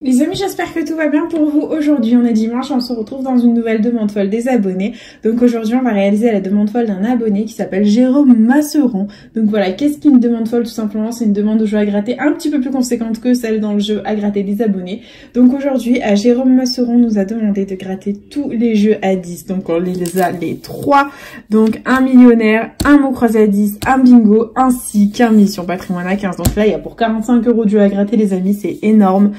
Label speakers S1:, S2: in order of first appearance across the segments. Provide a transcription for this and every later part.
S1: Les amis, j'espère que tout va bien pour vous. Aujourd'hui, on est dimanche, on se retrouve dans une nouvelle demande folle des abonnés. Donc aujourd'hui, on va réaliser la demande folle d'un abonné qui s'appelle Jérôme Masseron. Donc voilà, qu'est-ce qu'une demande folle? Tout simplement, c'est une demande de jeu à gratter un petit peu plus conséquente que celle dans le jeu à gratter des abonnés. Donc aujourd'hui, Jérôme Masseron nous a demandé de gratter tous les jeux à 10. Donc on les a les 3. Donc un millionnaire, un mot croisé à 10, un bingo, ainsi qu'un mission patrimoine à 15. Donc là, il y a pour 45 € de jeu à gratter, les amis, c'est énorme.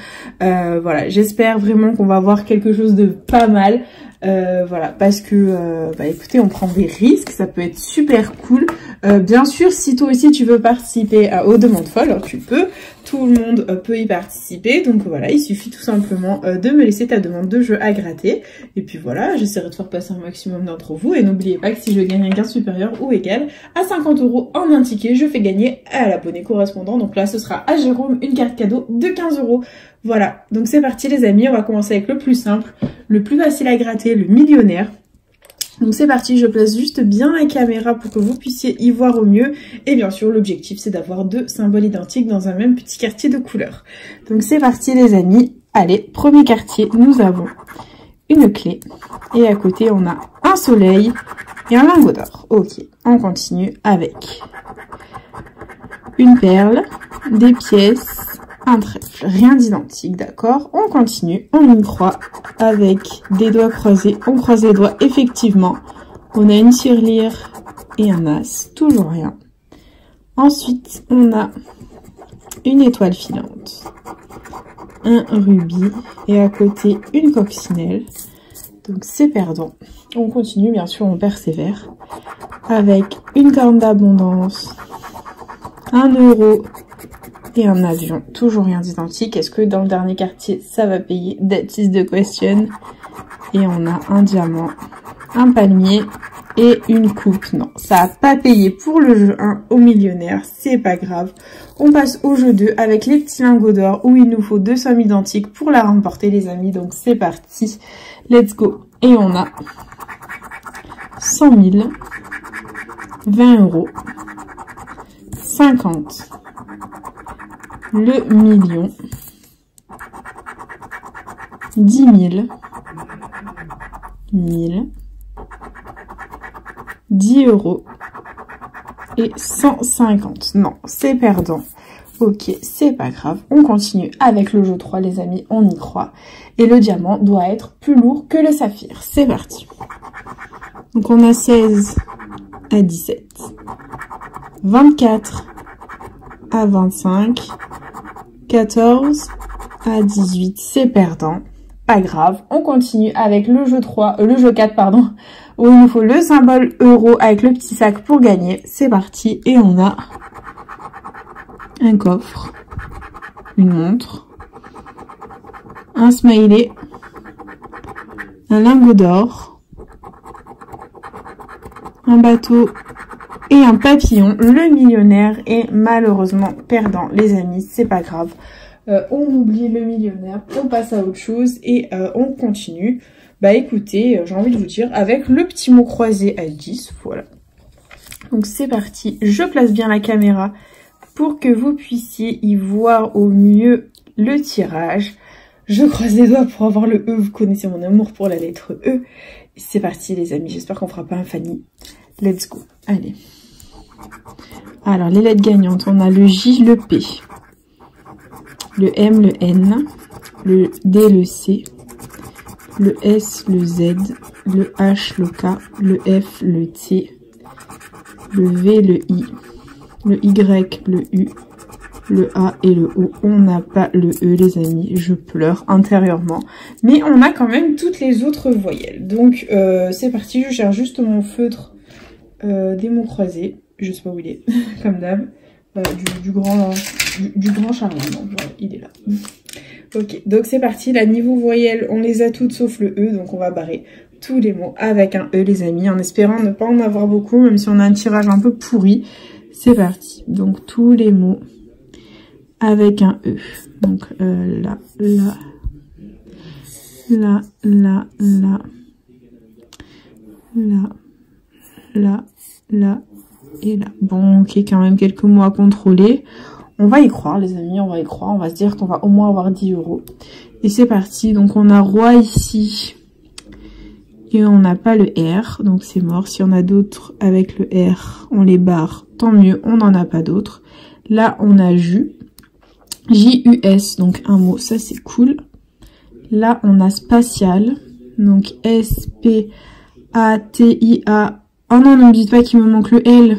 S1: Voilà, j'espère vraiment qu'on va voir quelque chose de pas mal. Voilà, parce que écoutez, on prend des risques, ça peut être super cool. Bien sûr, si toi aussi tu veux participer aux demandes folles, alors tu peux, tout le monde peut y participer. Donc voilà, il suffit tout simplement de me laisser ta demande de jeu à gratter. Et puis voilà, j'essaierai de faire passer un maximum d'entre vous. Et n'oubliez pas que si je gagne un gain supérieur ou égal à 50 € en un ticket, je fais gagner à l'abonné correspondant. Donc là, ce sera à Jérôme une carte cadeau de 15 €. Voilà, donc c'est parti les amis, on va commencer avec le plus simple, le plus facile à gratter, le millionnaire. Donc c'est parti, je place juste bien la caméra pour que vous puissiez y voir au mieux. Et bien sûr, l'objectif c'est d'avoir deux symboles identiques dans un même petit quartier de couleur. Donc c'est parti les amis. Allez, premier quartier, nous avons une clé. Et à côté, on a un soleil et un lingot d'or. Ok, on continue avec une perle, des pièces, un trèfle, rien d'identique, d'accord. On continue, on y croit avec des doigts croisés, on croise les doigts, effectivement. On a une tirelire et un as, toujours rien. Ensuite, on a une étoile filante, un rubis et à côté une coccinelle. Donc c'est perdant. On continue, bien sûr, on persévère avec une corne d'abondance, 1 € et un avion, toujours rien d'identique. Est-ce que dans le dernier quartier, ça va payer? That is the question. Et on a un diamant, un palmier et une coupe. Non, ça n'a pas payé pour le jeu 1 au millionnaire, c'est pas grave. On passe au jeu 2 avec les petits lingots d'or où il nous faut deux sommes identiques pour la remporter les amis. Donc c'est parti, let's go. Et on a 100 000, 20 €, 50, le million, 10 000, 1000, 10 € et 150. Non, c'est perdant. Ok, c'est pas grave. On continue avec le jeu 3, les amis, on y croit. Et le diamant doit être plus lourd que le saphir. C'est parti. Donc on a 16 à 17, 24 à 25, 14 à 18, c'est perdant. Pas grave, on continue avec le jeu 3, le jeu 4, pardon, où il nous faut le symbole euro avec le petit sac pour gagner. C'est parti, et on a un coffre, une montre, un smiley, un lingot d'or, un bateau et un papillon. Le millionnaire est malheureusement perdant, les amis, c'est pas grave. On oublie le millionnaire, on passe à autre chose et on continue. Bah écoutez, j'ai envie de vous dire, avec le petit mot croisé à 10, voilà. Donc c'est parti, je place bien la caméra pour que vous puissiez y voir au mieux le tirage. Je croise les doigts pour avoir le E, vous connaissez mon amour pour la lettre E. C'est parti les amis, j'espère qu'on fera pas un Fanny. Let's go, allez. Alors les lettres gagnantes, on a le J, le P, le M, le N, le D, le C, le S, le Z, le H, le K, le F, le T, le V, le I, le Y, le U, le A et le O. On n'a pas le E les amis, je pleure intérieurement. Mais on a quand même toutes les autres voyelles. Donc c'est parti, je cherche juste mon feutre des mots croisés. Je sais pas où il est, comme d'hab. Du grand Charlemagne, voilà, il est là. Ok, donc c'est parti, là niveau voyelles, on les a toutes sauf le E, donc on va barrer tous les mots avec un E les amis, en espérant ne pas en avoir beaucoup, même si on a un tirage un peu pourri. C'est parti, donc tous les mots avec un E. Donc là, là, là, là, là, là, là, là, et là. Bon, ok, quand même quelques mots à contrôler. On va y croire les amis, on va y croire. On va se dire qu'on va au moins avoir 10 €. Et c'est parti. Donc on a roi ici. Et on n'a pas le R, donc c'est mort. Si on a d'autres avec le R, on les barre. Tant mieux, on n'en a pas d'autres. Là, on a jus. J-U-S, donc un mot, ça c'est cool. Là, on a spatial. Donc S-P-A-T-I-A. Oh non, ne me dites pas qu'il me manque le L.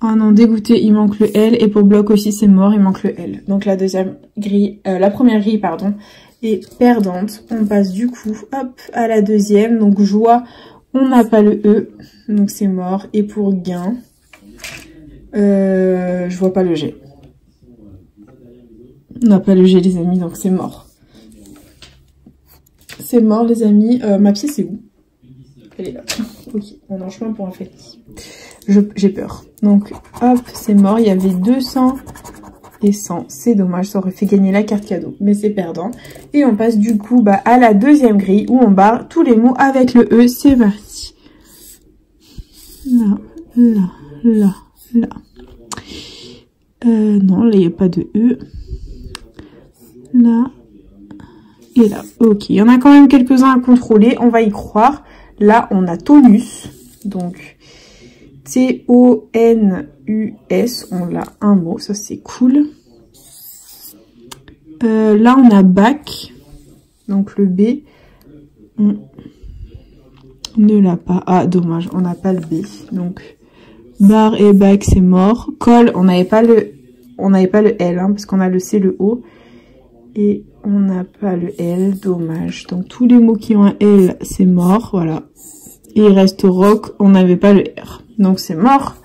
S1: Oh non, dégoûté, il manque le L. Et pour bloc aussi, c'est mort, il manque le L. Donc la deuxième grille, la première grille, pardon, est perdante. On passe du coup, hop, à la deuxième. Donc joie, on n'a pas le E. Donc c'est mort. Et pour gain, je vois pas le G. On n'a pas le G les amis, donc c'est mort. C'est mort les amis. Ma pièce c'est où? Elle est là. Ok, on est en chemin pour un fait. J'ai peur. Donc hop, c'est mort. Il y avait 200 et 100. C'est dommage, ça aurait fait gagner la carte cadeau. Mais c'est perdant. Et on passe du coup à la deuxième grille où on barre tous les mots avec le E. C'est parti. Là, là, là, là. Non, là il n'y a pas de E. Là. Et là, ok. Il y en a quand même quelques-uns à contrôler. On va y croire. Là, on a tonus. Donc, T-O-N-U-S. On l'a un mot. Ça, c'est cool. Là, on a bac. Donc, le B. On ne l'a pas. Ah, dommage. On n'a pas le B. Donc, barre et bac, c'est mort. Col, on n'avait pas le L. Hein, parce qu'on a le C, le O. Et on n'a pas le L, dommage. Donc tous les mots qui ont un L, c'est mort, voilà. Et il reste rock, on n'avait pas le R. Donc c'est mort.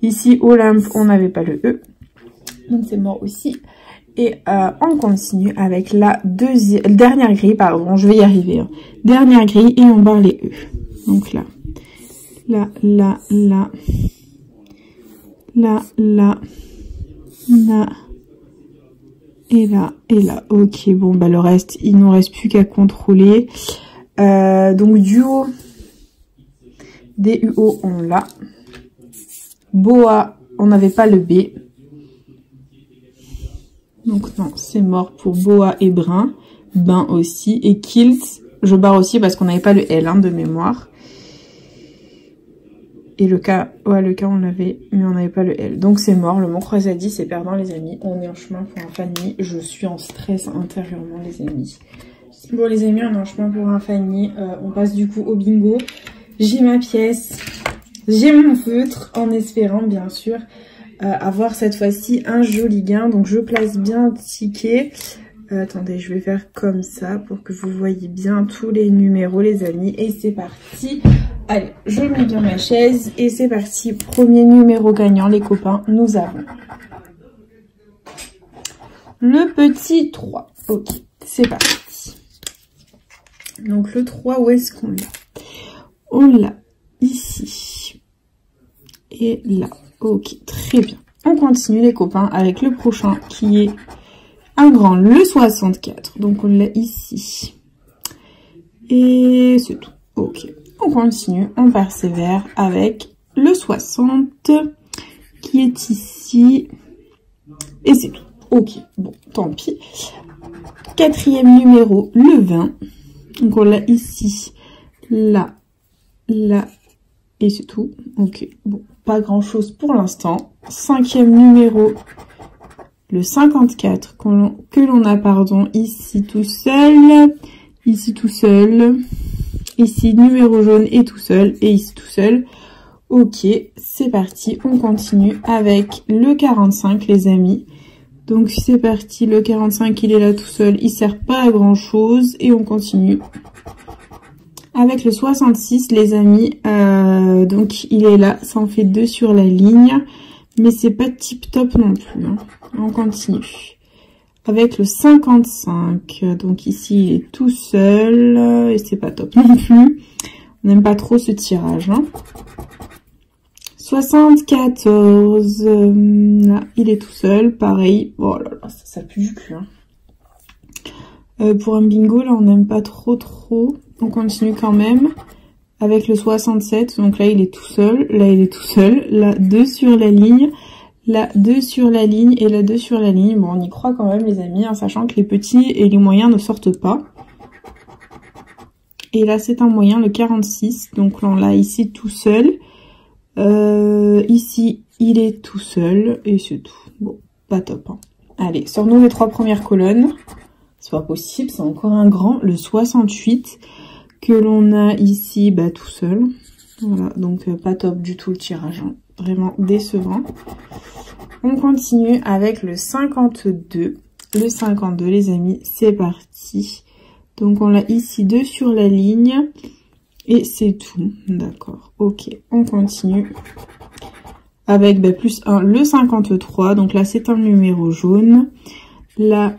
S1: Ici, Olympe, on n'avait pas le E. Donc c'est mort aussi. Et on continue avec la dernière grille, pardon, je vais y arriver. Hein. Dernière grille et on barre les E. Donc là, là, là, là, là, là, là. Et là, ok, bon, le reste, il nous reste plus qu'à contrôler. Donc, duo, D-U-O, on l'a. Boa, on n'avait pas le B. Donc, non, c'est mort pour boa et brun. Bain aussi. Et kilt, je barre aussi parce qu'on n'avait pas le L, hein, de mémoire. Et le K, ouais, le K on l'avait, mais on n'avait pas le L. Donc c'est mort, le mot croisadi, c'est perdant les amis. On est en chemin pour un Fanny. Je suis en stress intérieurement les amis. Bon les amis, on est en chemin pour un Fanny. On passe du coup au bingo. J'ai ma pièce, j'ai mon feutre, en espérant bien sûr avoir cette fois-ci un joli gain. Donc je place bien un ticket. Attendez, je vais faire comme ça pour que vous voyez bien tous les numéros les amis. Et c'est parti. Allez, je mets bien ma chaise et c'est parti. Premier numéro gagnant, les copains, nous avons le petit 3. Ok, c'est parti. Donc le 3, où est-ce qu'on l'a? On l'a ici et là. Ok, très bien. On continue les copains avec le prochain qui est un grand, le 64. Donc on l'a ici. Et c'est tout. Ok. On continue, on persévère avec le 60 qui est ici. Et c'est tout. Ok, bon, tant pis. Quatrième numéro, le 20. Donc on l'a ici, là, là, et c'est tout. Ok, bon, pas grand chose pour l'instant. Cinquième numéro, le 54 que l'on a, pardon, ici tout seul, ici tout seul. Ici, numéro jaune et tout seul. Et ici, tout seul. Ok, c'est parti. On continue avec le 45, les amis. Donc, c'est parti. Le 45, il est là tout seul. Il sert pas à grand chose. Et on continue. Avec le 66, les amis. Donc, il est là. Ça en fait 2 sur la ligne. Mais c'est pas tip top non plus. Hein. On continue. Avec le 55, donc ici il est tout seul, et c'est pas top non plus. On n'aime pas trop ce tirage. Hein. 74, là il est tout seul, pareil. Oh là là, ça pue du cul. Hein. Pour un bingo, là on n'aime pas trop. On continue quand même. Avec le 67, donc là il est tout seul, là il est tout seul. Là 2 sur la ligne. la 2 sur la ligne et la 2 sur la ligne. Bon, on y croit quand même les amis, hein, sachant que les petits et les moyens ne sortent pas. Et là c'est un moyen, le 46, donc là on l'a ici tout seul. Ici il est tout seul et c'est tout. Bon, pas top. Hein. Allez, sors-nous les 3 premières colonnes. C'est pas possible, c'est encore un grand, le 68 que l'on a ici bah, tout seul. Voilà, donc pas top du tout le tirage, hein. Vraiment décevant. On continue avec le 52. Le 52 les amis, c'est parti. Donc on l'a ici 2 sur la ligne et c'est tout. D'accord, ok, on continue. Avec bah, plus 1, le 53, donc là c'est un numéro jaune. Là,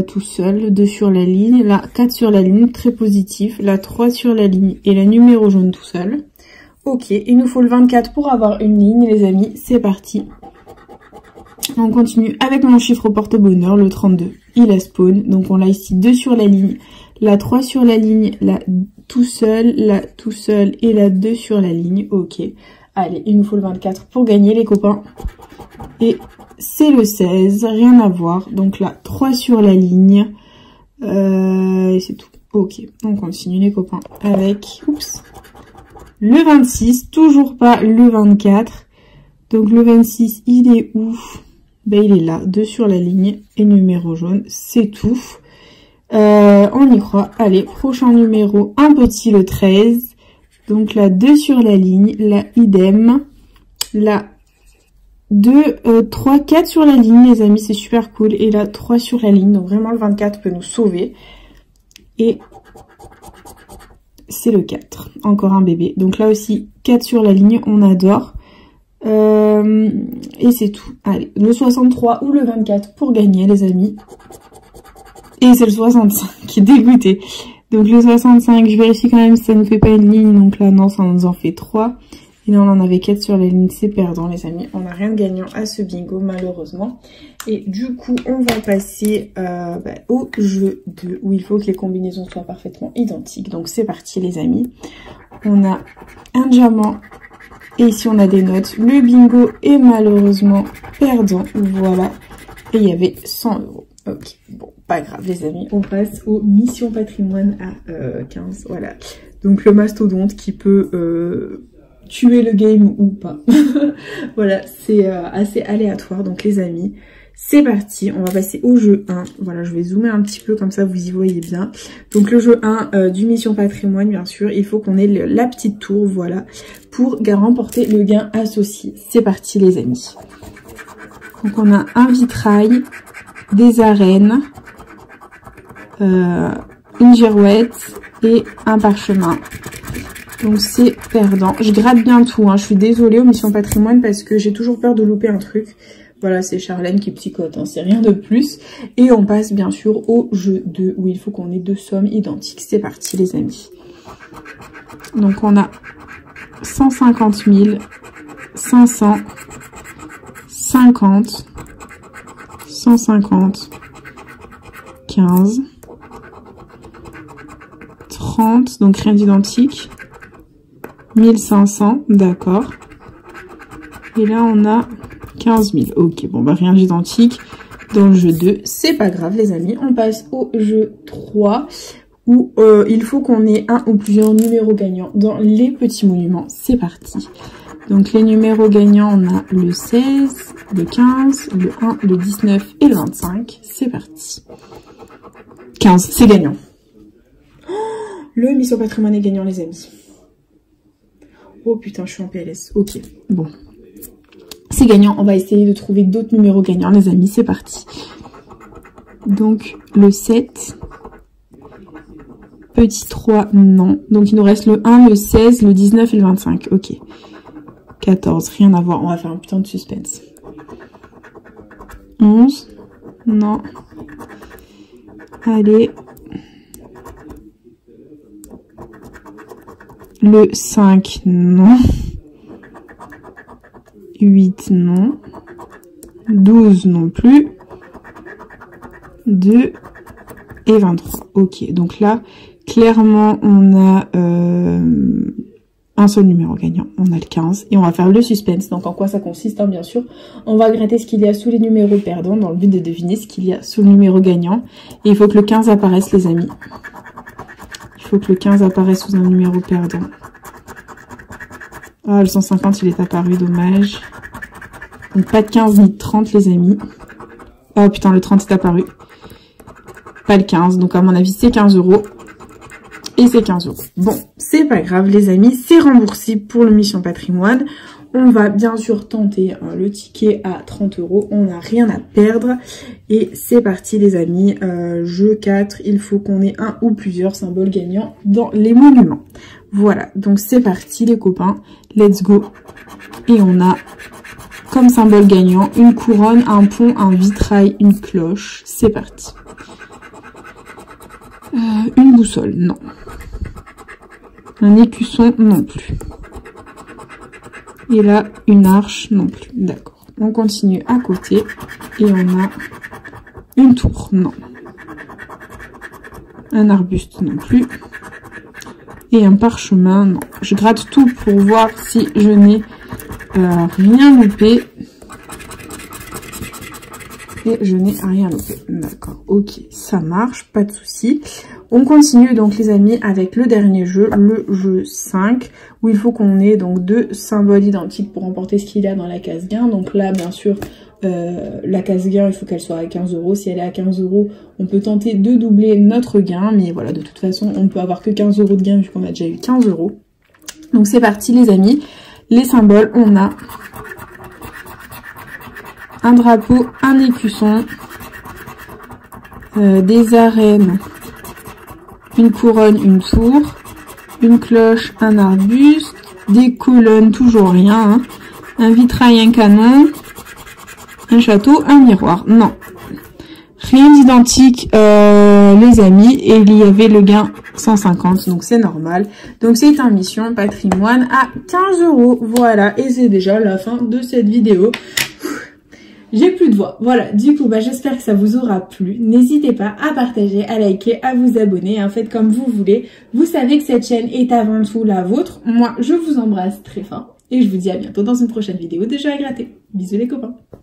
S1: tout seul, 2 sur la ligne. Là, 4 sur la ligne, très positif. Là, 3 sur la ligne et le numéro jaune tout seul. Ok, il nous faut le 24 pour avoir une ligne, les amis. C'est parti. On continue avec mon chiffre porte-bonheur, le 32. Il a spawn. Donc, on l'a ici 2 sur la ligne. Là, 3 sur la ligne. Là, tout seul et là, 2 sur la ligne. Ok. Allez, il nous faut le 24 pour gagner, les copains. Et c'est le 16, rien à voir. Donc là, 3 sur la ligne. Et c'est tout. Ok, on continue les copains avec le 26, toujours pas le 24. Donc le 26, il est où? Ben il est là, 2 sur la ligne et numéro jaune, c'est tout. On y croit. Allez, prochain numéro, un petit le 13. Donc là, 2 sur la ligne, là, idem. Là, 2, 3, 4 sur la ligne, les amis, c'est super cool. Et là, 3 sur la ligne, donc vraiment le 24 peut nous sauver. Et c'est le 4, encore un bébé. Donc là aussi, 4 sur la ligne, on adore. Et c'est tout. Allez, le 63 ou le 24 pour gagner, les amis. Et c'est le 65 qui est dégoûté. Donc le 65, je vérifie quand même si ça ne fait pas une ligne. Donc là, non, ça nous en fait 3. Et là, on en avait 4 sur la ligne, c'est perdant, les amis. On n'a rien de gagnant à ce bingo, malheureusement. Et du coup, on va passer au jeu 2, où il faut que les combinaisons soient parfaitement identiques. Donc c'est parti, les amis. On a un diamant. Et ici, on a des notes. Le bingo est malheureusement perdant. Voilà. Et il y avait 100 €. Ok, bon, pas grave, les amis. On passe aux missions patrimoine à 15. Voilà. Donc le mastodonte qui peut... tuer le game ou pas. Voilà, c'est assez aléatoire. Donc les amis, c'est parti. On va passer au jeu 1. Voilà, je vais zoomer un petit peu comme ça vous y voyez bien. Donc le jeu 1 du Mission Patrimoine, bien sûr. Il faut qu'on ait la petite tour, voilà, pour remporter le gain associé. C'est parti les amis. Donc on a un vitrail, des arènes, une girouette et un parchemin. Donc c'est perdant. Je gratte bien tout, hein. Je suis désolée aux missions patrimoine parce que j'ai toujours peur de louper un truc. Voilà, c'est Charlène qui psychote, hein. C'est rien de plus. Et on passe bien sûr au jeu 2 où il faut qu'on ait 2 sommes identiques. C'est parti les amis. Donc on a 150 000, 500, 50, 150, 15, 30, donc rien d'identique. 1500, d'accord. Et là, on a 15 000. Ok, bon, bah rien d'identique dans le jeu 2. C'est pas grave, les amis. On passe au jeu 3, où il faut qu'on ait un ou plusieurs numéros gagnants dans les petits monuments. C'est parti. Donc, les numéros gagnants, on a le 16, le 15, le 1, le 19 et le 25. C'est parti. 15, c'est gagnant. Oh, le Mission Patrimoine est gagnant, les amis. Oh putain, je suis en PLS. Ok, bon. C'est gagnant. On va essayer de trouver d'autres numéros gagnants, les amis. C'est parti. Donc, le 7. Petit 3, non. Donc, il nous reste le 1, le 16, le 19 et le 25. Ok. 14, rien à voir. On va faire un putain de suspense. 11. Non. Allez. Le 5, non. 8, non. 12, non plus. 2 et 23. Ok, donc là, clairement, on a un seul numéro gagnant, on a le 15 et on va faire le suspense. Donc en quoi ça consiste, hein, bien sûr. On va gratter ce qu'il y a sous les numéros perdants dans le but de deviner ce qu'il y a sous le numéro gagnant. Et il faut que le 15 apparaisse, les amis. Il faut que le 15 apparaisse sous un numéro perdant. Ah, le 150 il est apparu, dommage. Donc pas de 15 ni de 30 les amis. Oh putain, le 30 est apparu. Pas le 15, donc à mon avis c'est 15 €. Et c'est 15 €. Bon, c'est pas grave les amis, c'est remboursé pour le Mission Patrimoine. On va bien sûr tenter le ticket à 30 €, on n'a rien à perdre. Et c'est parti les amis, jeu 4, il faut qu'on ait un ou plusieurs symboles gagnants dans les monuments. Voilà, donc c'est parti les copains, let's go. Et on a comme symbole gagnant une couronne, un pont, un vitrail, une cloche. C'est parti. Une boussole, non. Un écusson, non plus. Et là, une arche, non plus. D'accord. On continue à côté. Et on a une tour, non. Un arbuste, non plus. Et un parchemin, non. Je gratte tout pour voir si je n'ai rien loupé. Et je n'ai rien loupé. D'accord, ok, ça marche, pas de souci. On continue donc les amis avec le dernier jeu, le jeu 5, où il faut qu'on ait donc 2 symboles identiques pour remporter ce qu'il y a dans la case gain. Donc là, bien sûr, la case gain, il faut qu'elle soit à 15 €. Si elle est à 15 €, on peut tenter de doubler notre gain. Mais voilà, de toute façon, on ne peut avoir que 15 € de gain vu qu'on a déjà eu 15 €. Donc c'est parti les amis. Les symboles, on a un drapeau, un écusson, des arènes, une couronne, une tour, une cloche, un arbuste, des colonnes, toujours rien, hein, un vitrail, un canon, un château, un miroir. Non, rien d'identique les amis, et il y avait le gain 150, donc c'est normal. Donc c'est un Mission Patrimoine à 15 €. Voilà, et c'est déjà la fin de cette vidéo. J'ai plus de voix. Voilà, du coup, j'espère que ça vous aura plu. N'hésitez pas à partager, à liker, à vous abonner. Hein, faites comme vous voulez. Vous savez que cette chaîne est avant tout la vôtre. Moi, je vous embrasse très fort. Et je vous dis à bientôt dans une prochaine vidéo de jeux à gratter. Bisous les copains.